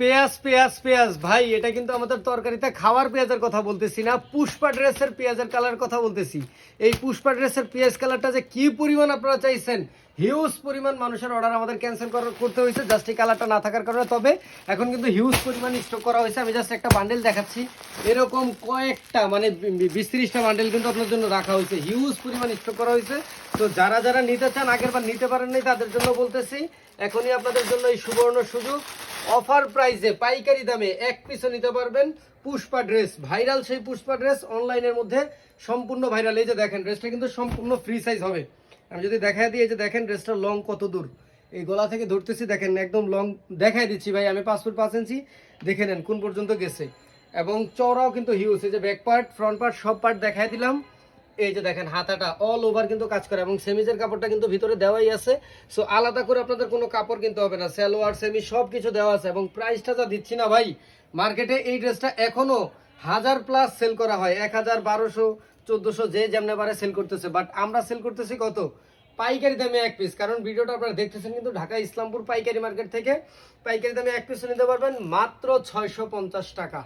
পেঁয়াজ পেঁয়াজ পেঁয়াজ ভাই, এটা কিন্তু আমাদের তরকারিতে খাওয়ার পেঁয়াজের কথা বলতেছি না, পুষ্পা ড্রেসের পেঁয়াজের কালার কথা বলতেছি। এই পুষ্পা ড্রেসের পেঁয়াজ কালারটা যে কি পরিমাণ আপনারা চাইছেন, হিউজ পরিমাণ মানুষের অর্ডার আমাদের ক্যান্সেল করতে হয়েছে জাস্ট এই কালারটা না থাকার কারণে। তবে এখন কিন্তু হিউজ পরিমাণ স্টক করা হয়েছে। আমি জাস্ট একটা বান্ডেল দেখাচ্ছি, এরকম কয়েকটা মানে 20-30টা বান্ডেল কিন্তু আপনার জন্য রাখা হয়েছে, হিউজ পরিমাণ স্টক করা হয়েছে। তো যারা যারা নিতে চান, আগের বার নিতে পারেন নাই, তাদের জন্য বলতেছি এখনই আপনাদের জন্য এই সুবর্ণ সুযোগ, অফার প্রাইসে পাইকারি দামে এক পিসও নিতে পারবেন। পুষ্পা ড্রেস, ভাইরাল সেই পুষ্পা ড্রেস, অনলাইনের মধ্যে সম্পূর্ণ ভাইরাল। এই যে দেখেন ড্রেসটা কিন্তু সম্পূর্ণ ফ্রি সাইজ হবে। আমি যদি দেখাই দিই, এই যে দেখেন ড্রেসটা লং কত দূর, এই গলা থেকে ধরতেছি দেখেন একদম লং দেখাই দিচ্ছি ভাই, আমি 5 ফুট 5 ইঞ্চি, দেখে নেন কোন পর্যন্ত গেছে। এবং চওড়াও কিন্তু হিউজ, এই যে ব্যাক পার্ট ফ্রন্ট পার্ট সব পার্ট দেখাই দিলাম। এই যে দেখেন হাতাটা অল ওভার কিন্তু কাজ করে, এবং সেমিজের কাপড়টা কিন্তু ভিতরে দেওয়াই আছে। সো আলাদা করে আপনাদের কোনো কাপড় কিনতে হবে না, সালোয়ার সেমি সব কিছু দেওয়া আছে। এবং প্রাইসটা যা দিচ্ছি না ভাই, মার্কেটে এই ড্রেসটা এখনো 1000+ সেল করা হয়, 1000, 1200, 1400 যে যেমন বারে সেল করতেছে, বাট আমরা সেল করতেছি কত, পাইকারি দামে এক পিস। কারণ ভিডিওটা আপনারা দেখতেছেন কিন্তু ঢাকা ইসলামপুর পাইকারি মার্কেট থেকে, পাইকারি দামে এক পিস নিতে পারবেন মাত্র 650 টাকা।